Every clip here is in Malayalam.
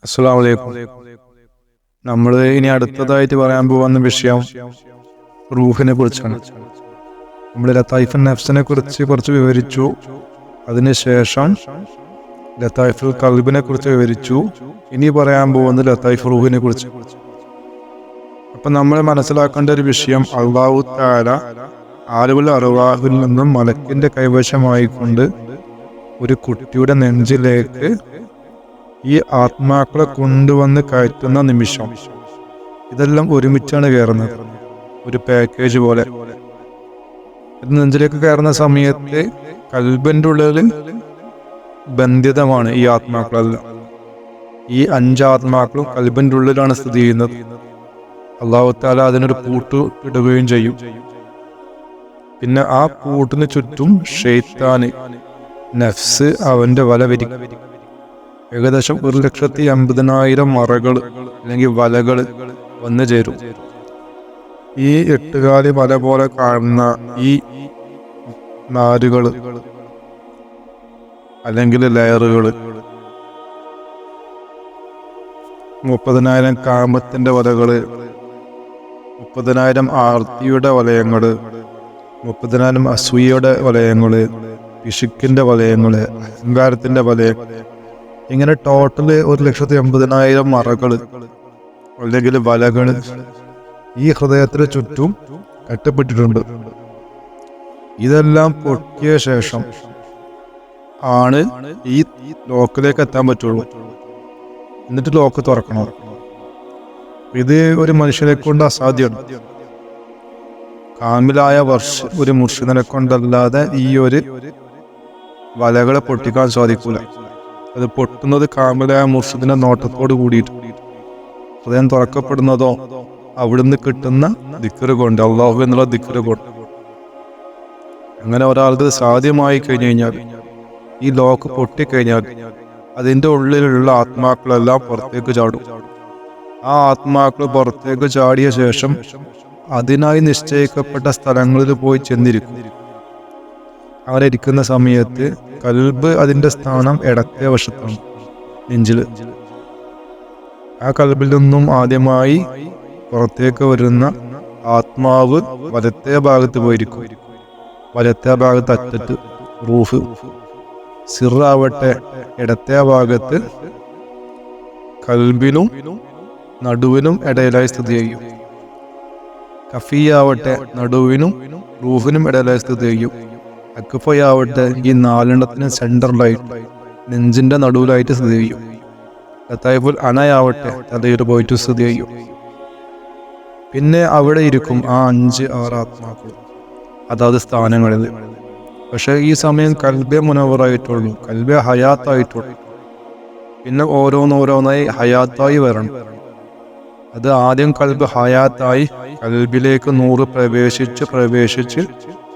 അസ്സലാമു അലൈക്കും. നമ്മൾ ഇനി അടുത്തതായിട്ട് പറയാൻ പോകുന്ന വിഷയം റൂഹിനെ കുറിച്ചാണ്. നമ്മൾ ലതായിഫുൻ നഫ്സിനെ കുറിച്ച് കുറച്ച് വിവരിച്ചു. അതിനുശേഷം ലതായിഫുൽ ഖൽബിനെ കുറിച്ച് വിവരിച്ചു. ഇനി പറയാൻ പോകുന്നത് ലതായിഫ് റൂഹിനെ കുറിച്ച്. അപ്പം നമ്മൾ മനസ്സിലാക്കേണ്ട ഒരു വിഷയം, അല്ലാഹു തആല ആലുൽ അർവാഹിൽ നിന്നും മലക്കിന്റെ കൈവശമായിക്കൊണ്ട് ഒരു കുട്ടിയുടെ നെഞ്ചിലേക്ക് ഈ ആത്മാക്കളെ കൊണ്ടുവന്ന് കയറ്റുന്ന നിമിഷം, ഇതെല്ലാം ഒരുമിച്ചാണ് കയറുന്നത്, ഒരു പാക്കേജ് പോലെ. ഇത് നെഞ്ചിലേക്ക് കയറുന്ന സമയത്ത് കൽബിൻ്റെ ഉള്ളിൽ ബന്ധിതമാണ് ഈ ആത്മാക്കളെല്ലാം. ഈ 5 ആത്മാക്കളും കൽബിൻ്റെ ഉള്ളിലാണ് സ്ഥിതി ചെയ്യുന്നത്. അല്ലാഹു തആല അതിനൊരു പൂട്ട് ഇടുകയും ചെയ്യും. പിന്നെ ആ പൂട്ടിന് ചുറ്റും ശൈത്താന്, നഫ്സ് അവന്റെ വല വിരിക്കും. ഏകദേശം 1,50,000 മറകൾ അല്ലെങ്കിൽ വലകൾ വന്നു ചേരും. ഈ 8 വല പോലെ കാണുന്ന ഈ നാരുകൾ അല്ലെങ്കിൽ ലെയറുകൾ 30,000 കാമത്തിന്റെ വലകള്, 30,000 ആർത്തിയുടെ വലയങ്ങള്, 30,000 അസൂയയുടെ വലയങ്ങള്, പിശുക്കിന്റെ വലയങ്ങള്, അഹങ്കാരത്തിന്റെ വലയങ്ങള്, ഇങ്ങനെ ടോട്ടല് 1,80,000 മറകള് അല്ലെങ്കിൽ വലകള് ഈ ഹൃദയത്തിന് ചുറ്റും കെട്ടപ്പെട്ടിട്ടുണ്ട്. ഇതെല്ലാം പൊട്ടിയ ശേഷം ആണ് ഈ ലോക്കിലേക്ക് എത്താൻ പറ്റുള്ളൂ. എന്നിട്ട് ലോക്ക് തുറക്കണം. ഇത് ഒരു മനുഷ്യനെ കൊണ്ട് അസാധ്യമാണ്. കാമിലായ ഒരു മുർഷിദിനെ കൊണ്ടല്ലാതെ ഈ ഒരു വലകളെ പൊട്ടിക്കാൻ സാധിക്കൂല. അത് പൊട്ടുന്നത് കാമിലായ മുർഷിദിന്റെ നോട്ടത്തോട് കൂടിയിട്ട്. ഹൃദയം തുറക്കപ്പെടുന്നതോ അവിടുന്ന് കിട്ടുന്ന ദിക്റ് കൊണ്ട്, അള്ളാഹു എന്നുള്ള ദിക്റ് കൊണ്ട്. അങ്ങനെ ഒരാൾക്ക് സാധ്യമായി കഴിഞ്ഞു കഴിഞ്ഞാൽ, ഈ ലോക്ക് പൊട്ടിക്കഴിഞ്ഞാൽ അതിൻ്റെ ഉള്ളിലുള്ള ആത്മാക്കളെല്ലാം പുറത്തേക്ക് ചാടും. ആ ആത്മാക്കൾ പുറത്തേക്ക് ചാടിയ ശേഷം അതിനായി നിശ്ചയിക്കപ്പെട്ട സ്ഥലങ്ങളിൽ പോയി ചെന്നിരിക്കും. അങ്ങനെ ഇരിക്കുന്ന സമയത്ത് കൽബ് അതിൻ്റെ സ്ഥാനം ഇടത്തെ വശത്താണ്, നെഞ്ചിൽ. ആ കൽബിൽ നിന്നും ആദ്യമായി പുറത്തേക്ക് വരുന്ന ആത്മാവ് വലത്തെ ഭാഗത്ത് പോയിരിക്കും. വലത്തെ ഭാഗത്ത് അറ്റത്ത് റൂഹ്. സിറാവട്ടെ ഇടത്തെ ഭാഗത്ത് കൽബിനും നടുവിനും ഇടയിലായി സ്ഥിതി ചെയ്യും. കഫിയാവട്ടെ നടുവിനും റൂഹിനും ഇടയിലായി സ്ഥിതി ചെയ്യും. അക്ഫയാവട്ടെ ഈ 4 സെന്ററിലായിട്ട് നെഞ്ചിന്റെ നടുവിലായിട്ട് സ്ഥിതി ചെയ്യും. ലതായിഫുൽ അനയാവട്ടെ തലയിൽ പോയിട്ട് സ്ഥിതി ചെയ്യും. പിന്നെ അവിടെ ഇരിക്കും ആ 5-6 ആത്മാക്കൾ അതാത് സ്ഥാനങ്ങളിൽ. പക്ഷെ ഈ സമയം കൽബെ മുനവറായിട്ടുള്ളൂ, കൽബെ ഹയാത്തായിട്ടുള്ളൂ. പിന്നെ ഓരോന്നോരോന്നായി ഹയാത്തായി വരണം. അത് ആദ്യം കൽബ് ഹയാത്തായി കൽബിലേക്ക് 100 പ്രവേശിച്ച്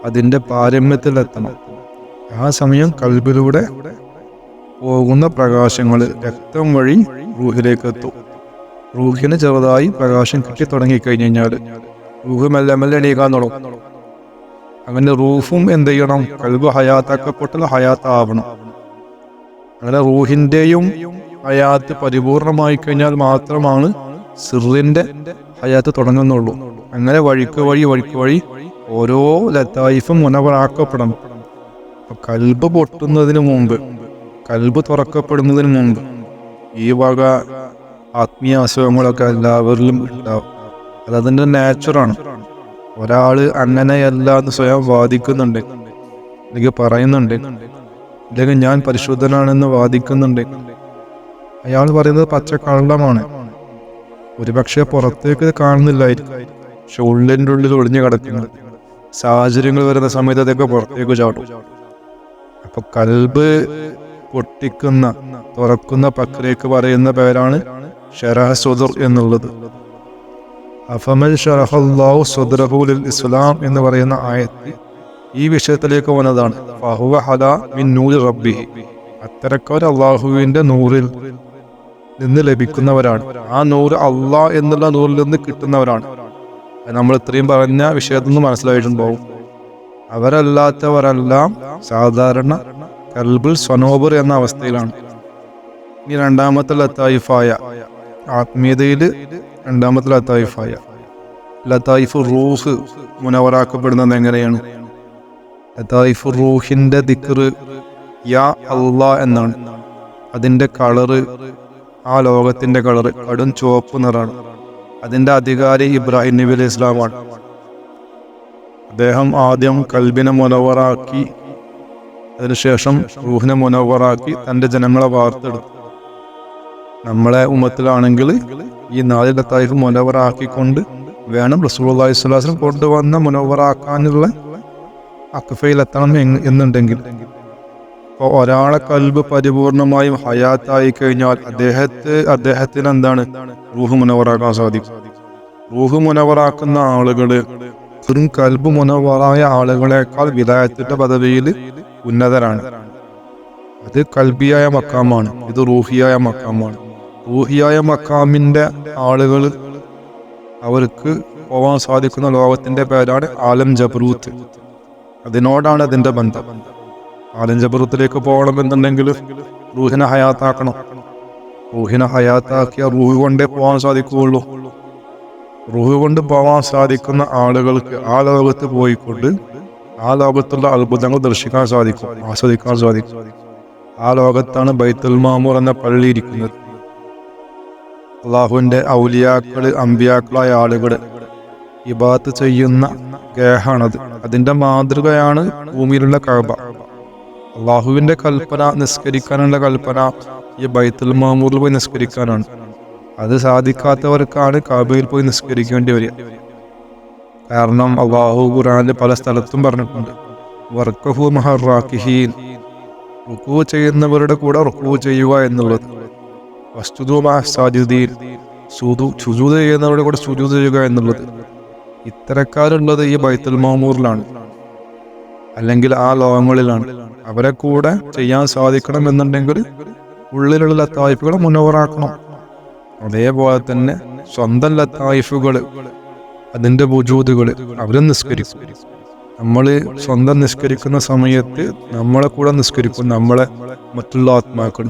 അതിൻ്റെ പാരമ്യത്തിലെത്തണം. ആ സമയം കൽബിലൂടെ പോകുന്ന പ്രകാശങ്ങൾ രക്തം വഴി റൂഹിലേക്ക് എത്തും. റൂഹിന് ചെറുതായി പ്രകാശം കിട്ടി തുടങ്ങിക്കഴിഞ്ഞു കഴിഞ്ഞാൽ റൂഹ് മെല്ലെ മെല്ലെ എണീക്കാൻ തുടങ്ങും. അങ്ങനെ റൂഹും എന്ത് ചെയ്യണം? കൽബ് ഹയാത്താക്കപ്പെട്ടാൽ ഹയാത്താവണം. അങ്ങനെ റൂഹിന്റെയും ഹയാത്ത് പരിപൂർണമായി കഴിഞ്ഞാൽ മാത്രമാണ് സിറിന്റെ ഹയാത്ത് തുടങ്ങുന്നുള്ളൂ. അങ്ങനെ വഴിക്ക് വഴി ഓരോ ലതായിഫും മുനവറാക്കപ്പെടണം. കൽബ് പൊട്ടുന്നതിന് മുമ്പ്, കൽബ് തുറക്കപ്പെടുന്നതിന് മുമ്പ് ഈ വക ആത്മീയ അസുഖങ്ങളൊക്കെ എല്ലാവരിലും ഉണ്ടാവും. അതതിൻ്റെ നാച്ചുറാണ്. ഒരാള് അങ്ങനെയല്ല എന്ന് സ്വയം വാദിക്കുന്നുണ്ട്, അല്ലെങ്കിൽ പറയുന്നുണ്ട്, അല്ലെങ്കിൽ ഞാൻ പരിശുദ്ധനാണെന്ന് വാദിക്കുന്നുണ്ട്, അയാൾ പറയുന്നത് പച്ചക്കള്ളമാണ്. ഒരുപക്ഷെ പുറത്തേക്ക് കാണുന്നില്ലായിരിക്കും, പക്ഷെ ഉള്ളിൻ്റെ ഉള്ളിൽ ഒളിഞ്ഞു കിടക്കുന്നത്. സാഹചര്യങ്ങൾ വരുന്ന സമയത്ത് അതൊക്കെ പുറത്തേക്ക് ചാടും. അപ്പൊ കൽബ് പൊട്ടിക്കുന്ന, തുറക്കുന്ന പ്രക്രിയക്ക് പറയുന്ന പേരാണ് ശറഹ് സുദർ എന്നുള്ളത്. അഫമൻ ശറഹല്ലാഹു സുദ്റഹു ലിൽ ഇസ്ലാം എന്ന് പറയുന്ന ആയത്ത് ഈ വിഷയത്തിലേക്ക് വന്നതാണ്. ഫഹുവ ഹദാ മിൻ നൂരി റബ്ബിഹി, അത്തരക്കാർ അള്ളാഹുവിന്റെ നൂറിൽ നിന്ന് ലഭിക്കുന്നവരാണ്. ആ നൂറ് അള്ളാഹ് എന്നുള്ള നൂറിൽ നിന്ന് കിട്ടുന്നവരാണ്. നമ്മൾ ഇത്രയും പറഞ്ഞ വിഷയത്തിൽ നിന്ന് മനസ്സിലായിട്ടുണ്ടാവും. അവരല്ലാത്തവരെല്ലാം സാധാരണ കൽബുൽ സ്വനോബർ എന്ന അവസ്ഥയിലാണ്. ഇനി രണ്ടാമത്തെ ലത്തായിഫായ ആത്മീയതയിൽ രണ്ടാമത്തെ ലത്തായിഫായ ലത്തായിഫ് റൂഹ് മുനവറാക്കപ്പെടുന്നത് എങ്ങനെയാണ്? ലത്തായിഫ് റൂഹിന്റെ ദിക്ർ യാ അള്ളാ എന്നാണ്. അതിന്റെ കളറ്, ആ ലോകത്തിന്റെ കളറ് കടും ചുവപ്പ് നിറാണ്. അതിന്റെ അധികാരി ഇബ്രാഹിം നബി അലൈഹി ഇസ്ലാമാണ്. അദ്ദേഹം ആദ്യം കൽബിനെ മുനവറാക്കി, അതിനുശേഷം റൂഹിനെ മുനവറാക്കി തൻ്റെ ജനങ്ങളെ വാർത്തെടുത്തു. നമ്മളെ ഉമ്മത്തിലാണെങ്കിൽ ഈ 4 ലത്തായിഫ് മുനവറാക്കിക്കൊണ്ട് വേണം റസൂലുള്ളാഹി സ്വല്ലല്ലാഹു അലൈഹി വസല്ലം കൊണ്ടുവന്ന മുനവറാക്കാനുള്ള അക്ഫയിലെത്തണം എന്നുണ്ടെങ്കിൽ. അപ്പോൾ ഒരാളെ കൽബ് പരിപൂർണമായും ഹയാത്തായി കഴിഞ്ഞാൽ അദ്ദേഹത്തിന് എന്താണ് റൂഹ് മുനവറാക്കാൻ സാധിക്കും. റൂഹ് മുനവറാക്കുന്ന ആളുകള് കൽബ് മുനവറായ ആളുകളെക്കാൾ വിലായത്തിന്റെ പദവിയിൽ ഉന്നതരാണ്. അത് കൽബിയായ മക്കാമാണ്, ഇത് റൂഹിയായ മക്കാമാണ്. റൂഹിയായ മക്കാമിന്റെ ആളുകൾ അവർക്ക് പോവാൻ സാധിക്കുന്ന ലോകത്തിന്റെ പേരാണ് ആലം ജബറൂത്ത്. അതിനോടാണ് അതിന്റെ ബന്ധം. ആലം ജബറൂത്തിലേക്ക് പോകണമെന്നുണ്ടെങ്കിൽ റൂഹിനെ ഹയാത്താക്കണം. റൂഹിനെ ഹയാത്താക്കിയ റൂഹ് കൊണ്ടേ പോകാൻ സാധിക്കുകയുള്ളൂ. റൂഹ് കൊണ്ട് പോകാൻ സാധിക്കുന്ന ആളുകൾക്ക് ആ ലോകത്ത് പോയിക്കൊണ്ട് ആ ലോകത്തുള്ള അത്ഭുതങ്ങൾ ദർശിക്കാൻ സാധിക്കും, ആസ്വദിക്കാൻ സാധിക്കും. ആ ലോകത്താണ് ബൈത്തുൽ മാമൂർ എന്ന പള്ളി ഇരിക്കുന്നത്. അള്ളാഹുവിന്റെ ഔലിയാക്കള്, അമ്പിയാക്കളായ ആളുകൾ ഇബാദത്ത് ചെയ്യുന്ന ഗേഹാണത്. അതിന്റെ മാതൃകയാണ് ഭൂമിയിലുള്ള കഅബ. അള്ളാഹുവിന്റെ കൽപ്പന, നിസ്കരിക്കാനുള്ള കൽപ്പന ഈ ബൈത്തുൽ മാമൂറിൽ പോയി നിസ്കരിക്കാനാണ്. അത് സാധിക്കാത്തവർക്കാണ് കഅബയിൽ പോയി നിസ്കരിക്കേണ്ടി വരിക. കാരണം അള്ളാഹു ഖുർആനിൽ പല സ്ഥലത്തും പറഞ്ഞിട്ടുണ്ട്, വർക്കഹു മഹർ റാക്കിഹീൻ, റുക്കൂ ചെയ്യുന്നവരുടെ കൂടെ റുക്കൂ ചെയ്യുക എന്നുള്ളത്. വസ്തുദു മഅ സാജിദീൻ, സുജൂദ് ചെയ്യുന്നവരുടെ കൂടെ സുജൂദ് ചെയ്യുക എന്നുള്ളത്. ഇത്തരക്കാരുള്ളത് ഈ ബൈത്തുൽ മാമൂറിലാണ്, അല്ലെങ്കിൽ ആ ലോകങ്ങളിലാണ്. അവരെ കൂടെ ചെയ്യാൻ സാധിക്കണം എന്നുണ്ടെങ്കിൽ ഉള്ളിലുള്ള ലത്തായിഫുകളെ മുനവറാക്കണം. അതേപോലെ തന്നെ സ്വന്തം ലത്തായിഫുകൾ, അതിന്റെ വുജൂദുകൾ അവരും നിസ്കരിക്കും. നമ്മൾ സ്വന്തം നിസ്കരിക്കുന്ന സമയത്ത് നമ്മളെ കൂടെ നിസ്കരിക്കും നമ്മളെ മറ്റുള്ള ആത്മാക്കൾ.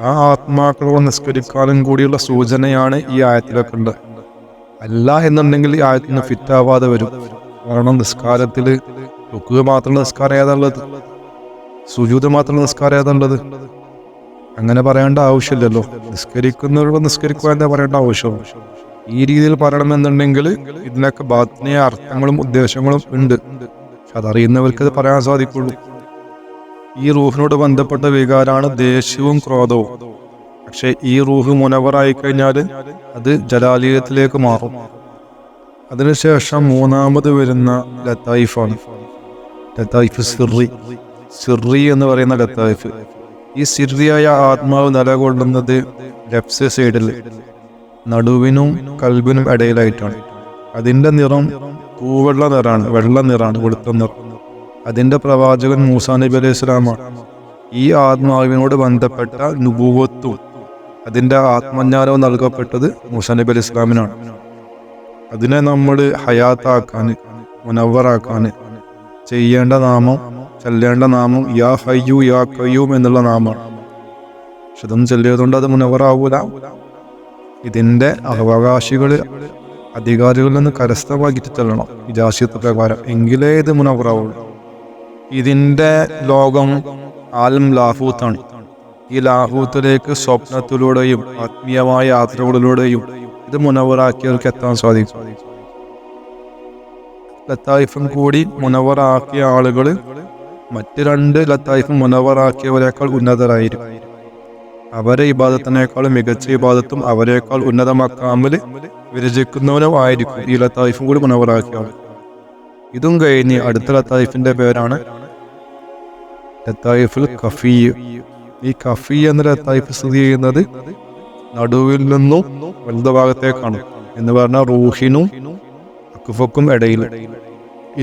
ആ ആത്മാക്കളോട് നിസ്കരിക്കാനും കൂടിയുള്ള സൂചനയാണ് ഈ ആയത്തിലൊക്കെ ഉണ്ട്. അല്ല എന്നുണ്ടെങ്കിൽ ഈ ആയത്തിന് ഫിറ്റാവാതെ വരും. കാരണം നിസ്കാരത്തിൽ റുക്അ് മാത്രമുള്ള നിസ്കാരം ഏതാണുള്ളത്, സുജൂദ് മാത്രമുള്ള നിസ്കാരം ഏതാണുള്ളത്? അങ്ങനെ പറയേണ്ട ആവശ്യമില്ലല്ലോ. നിസ്കരിക്കുന്നവരോട് നിസ്കരിക്കുക എന്ന് പറയേണ്ട ആവശ്യമാണ്. ഈ രീതിയിൽ പറയണമെന്നുണ്ടെങ്കിൽ ഇതിനൊക്കെ ബാത്തിനിയ അർത്ഥങ്ങളും ഉദ്ദേശങ്ങളും ഉണ്ട്. പക്ഷെ അതറിയുന്നവർക്ക് അത് പറയാൻ സാധിക്കുള്ളൂ. ഈ റൂഹിനോട് ബന്ധപ്പെട്ട വികാരമാണ് ദേഷ്യവും ക്രോധവും. പക്ഷെ ഈ റൂഹ് മുനവറായി കഴിഞ്ഞാൽ അത് ജലാലിയത്തിലേക്ക് മാറും. അതിനുശേഷം മൂന്നാമത് വരുന്ന ലത്തായിഫാണ് ലത്തായിഫ് സിറി എന്ന് പറയുന്ന ലത്തായിഫ്. ഈ സിറിയായ ആത്മാവ് നിലകൊള്ളുന്നത് ലെഫ്റ്റ് സൈഡിൽ, നടുവിനും കൽബിനും ഇടയിലായിട്ടാണ്. അതിന്റെ നിറം തൂവെള്ള നിറാണ്, വെള്ള നിറാണ്, വെളുത്ത നിറം. അതിന്റെ പ്രവാചകൻ മൂസാ നബി അലൈഹി സ്വലാമാണ്. ഈ ആത്മാവിനോട് ബന്ധപ്പെട്ട നുബുവത്തും അതിന്റെ ആത്മജ്ഞാനവും നൽകപ്പെട്ടത് മൂസാ നബി അലൈഹി സ്വലാമിനാണ്. അതിനെ നമ്മൾ ഹയാത്താക്കാൻ, മുനവ്വറാക്കാൻ ചെയ്യേണ്ട നാമം, ചൊല്ലേണ്ട നാമം യാ ഹയ്യു യാ ഖയ്യൂം എന്നുള്ള നാമമാണ്. പക്ഷെ ഇതൊന്നും ചൊല്ലിയതുകൊണ്ട് അത് മുനവ്വറാവൂല. ഇതിന്റെ അവകാശികൾ, അധികാരികളിൽ നിന്ന് കരസ്ഥമാക്കിയിട്ട് ചെല്ലണം ഇജാസിയത്ത് പ്രകാരം, എങ്കിലേ ഇത് മുനവ്വറാവുള്ളൂ. ഇതിന്റെ ലോകം ആലം ലാഹൂത്താണ്. ഈ ലാഹൂത്തിലേക്ക് സ്വപ്നത്തിലൂടെയും ആത്മീയമായ യാത്രകളിലൂടെയും ഇത് മുനവ്വറാക്കിയവർക്ക് എത്താൻ സാധിക്കും. ലത്തായിഫും കൂടി മുനവ്വറാക്കിയ ആളുകൾ മറ്റ് 2 ലത്തായിഫും മുനവ്വറാക്കിയവരെക്കാൾ ഉന്നതരായിരിക്കും. അവരെ ഇബാദത്തിനേക്കാളും മികച്ച ഇബാദത്തും അവരെക്കാൾ ഉന്നത മക്കാമിൽ വിരചിക്കുന്നവനും ആയിരിക്കും ഈ ലത്തായിഫും കൂടി മുനവ്വറാക്കിയ ആൾ. ഇതും കഴിഞ്ഞ് അടുത്ത ലത്തായിഫിന്റെ പേരാണ് ലത്തായിഫുൽ കഫീ. ഈ കഫീ എന്ന ലത്തായിഫ് സ്ഥിതി ചെയ്യുന്നത് നടുവിൽ നിന്നും വലതുഭാഗത്തേക്കാണ്, എന്ന് പറഞ്ഞാൽ റൂഹിനും അക്ഫക്കും ഇടയിൽ.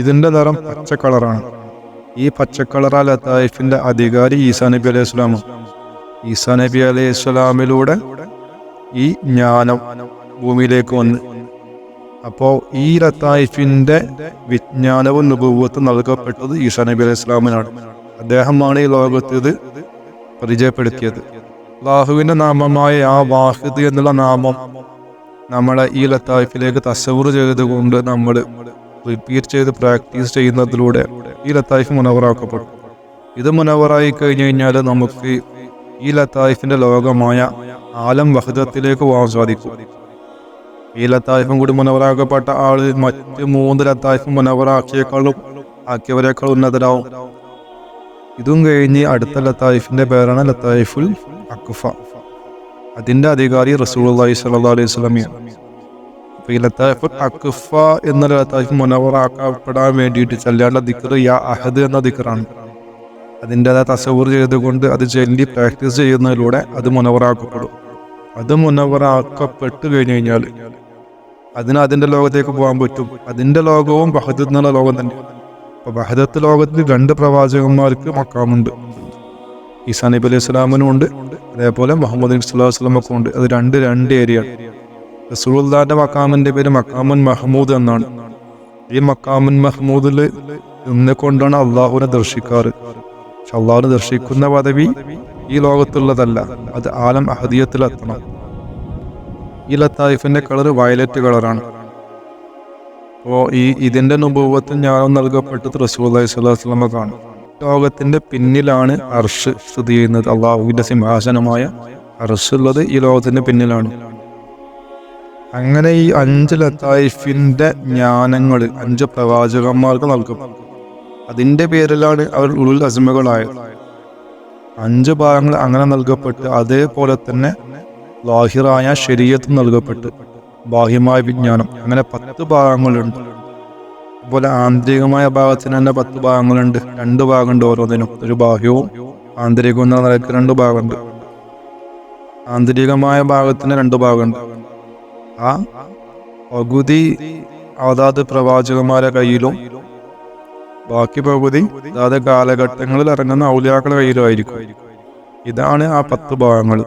ഇതിന്റെ നിറം പച്ച കളറാണ്. ഈ പച്ചക്കളറ ലത്തായിഫിന്റെ അധികാരി ഈസാ നബി അലൈഹി സ്വലാമും. ഈസാ നബി അലൈഹി സ്വലാമിലൂടെ ഈ ജ്ഞാനം ഭൂമിയിലേക്ക് വന്ന്, അപ്പോൾ ഈ ലത്തായിഫിന്റെ വിജ്ഞാനവും നുബുവ്വത്തും നൽകപ്പെട്ടത് ഈസാ നബി അലൈഹി സ്വലാമിനാണ്. അദ്ദേഹമാണ് ഈ ലോകത്ത് ഇത് പരിചയപ്പെടുത്തിയത്. അല്ലാഹുവിന്റെ നാമമായ ആ വാഹിദ് എന്നുള്ള നാമം നമ്മളെ ഈ ലത്തായിഫിലേക്ക് തസവ്വുർ ചെയ്തുകൊണ്ട് നമ്മൾ റിപ്പീറ്റ് ചെയ്ത് പ്രാക്ടീസ് ചെയ്യുന്നതിലൂടെ ഈ ലത്തായിഫ് മുനവറാക്കപ്പെടും. ഇത് മുനവറായി കഴിഞ്ഞു കഴിഞ്ഞാൽ നമുക്ക് ഈ ലത്തായിഫിന്റെ ലോകമായ ആലം വഹദത്തിലേക്ക് പോകാൻ സാധിക്കും. ഈ ലത്തായിഫും കൂടി മുനവറാക്കപ്പെട്ട ആള് മറ്റ് 3 ലത്തായിഫും ആക്കിയവരെക്കാൾ ഉന്നതരാവും. ഇതും കഴിഞ്ഞ് അടുത്ത ലത്തായിഫിന്റെ പേരാണ് ലത്തായിഫുൽ അക്ഫ. അതിന്റെ അധികാരി റസൂലുള്ളാഹി സ്വല്ലല്ലാഹു അലൈഹി വസല്ലമയാണ്. അപ്പോൾ ഈ ലത്തായിഫുൽ അക്ഫ എന്ന ലത്തായിഫ് മുനവറാക്കപ്പെടാൻ വേണ്ടിയിട്ട് ചൊല്ലേണ്ട ദിക്ർ യാ അഹദ് എന്ന ദിക്റാണ്. അതിൻ്റെതായ തസവ്വുർ ചെയ്തുകൊണ്ട് അത് ചൊല്ലി പ്രാക്ടീസ് ചെയ്യുന്നതിലൂടെ അത് മുനവറാക്കപ്പെടും. അത് മുനവറാക്കപ്പെട്ട് കഴിഞ്ഞു കഴിഞ്ഞാൽ അതിന്റെ ലോകത്തേക്ക് പോകാൻ പറ്റും. അതിന്റെ ലോകവും വഹദത്ത് എന്നുള്ള ലോകം തന്നെ. അപ്പൊ വഹദത്ത് ലോകത്തിൽ 2 പ്രവാചകന്മാർക്ക് മക്കാമുണ്ട്. ഈസാ നബി അലൈഹി സ്വലാമിനും ഉണ്ട്, അതേപോലെ മുഹമ്മദ് നബി സ്വല്ലല്ലാഹു അലൈഹി വസല്ലമക്കും ഉണ്ട്. അത് രണ്ട് ഏരിയ. റസൂലുള്ളാഹിന്റെ മക്കാമിന്റെ പേര് മക്കാമുൻ മഹ്മൂദ് എന്നാണ്. ഈ മക്കാമുൻ മഹ്മൂദിൽ നിന്നുകൊണ്ടാണ് അള്ളാഹുവിനെ ദർശിക്കാറ്. പക്ഷെ അള്ളാഹുവിനെ ദർശിക്കുന്ന പദവി ഈ ലോകത്തുള്ളതല്ല, അത് ആലം അഹദിയത്തിലെത്തണം. ഈ ലത്തായിഫിന്റെ കളർ വയലറ്റ് കളറാണ്. അപ്പോൾ ഇതിന്റെ നുബുവ്വത്തും ജ്ഞാനം നൽകപ്പെട്ടത് റസൂലുള്ളാഹി സ്വല്ലല്ലാഹു അലൈഹി വസല്ലമക്കാണ്. ലോകത്തിന്റെ പിന്നിലാണ് അർശ് സ്ഥിതി ചെയ്യുന്നത്. അള്ളാഹുവിന്റെ സിംഹാസനമായ അർശ് ഉള്ളത് ഈ ലോകത്തിന്റെ പിന്നിലാണ്. അങ്ങനെ ഈ 5 ലത്തായിഫിന്റെ ജ്ഞാനങ്ങൾ 5 പ്രവാചകന്മാർക്ക് നൽകും. അതിന്റെ പേരിലാണ് അവർ ഉലുൽ അസ്മകളായത്. 5 ഭാഗങ്ങൾ അങ്ങനെ നൽകപ്പെട്ട്, അതേപോലെ തന്നെ ലാഹിറായ ശരീഅത്തും നൽകപ്പെട്ട്, ബാഹ്യമായ വിജ്ഞാനം, അങ്ങനെ 10 ഭാഗങ്ങളുണ്ട്. അതുപോലെ ആന്തരികമായ ഭാഗത്തിന് തന്നെ 10 ഭാഗങ്ങളുണ്ട്. 2 ഭാഗമുണ്ട് ഓരോന്നിനും. ഒരു ബാഹ്യവും ആന്തരികവും എന്ന നിലയ്ക്ക് 2 ഭാഗമുണ്ട്. ആന്തരികമായ ഭാഗത്തിന് 2 ഭാഗമുണ്ട്. ആ പകുതി അതാത് പ്രവാചകന്മാരുടെ കയ്യിലും ബാക്കി പകുതി അതാത് കാലഘട്ടങ്ങളിൽ ഇറങ്ങുന്ന ഔലിയാക്കളുടെ കയ്യിലും ആയിരിക്കും. ഇതാണ് ആ 10 ഭാഗങ്ങൾ.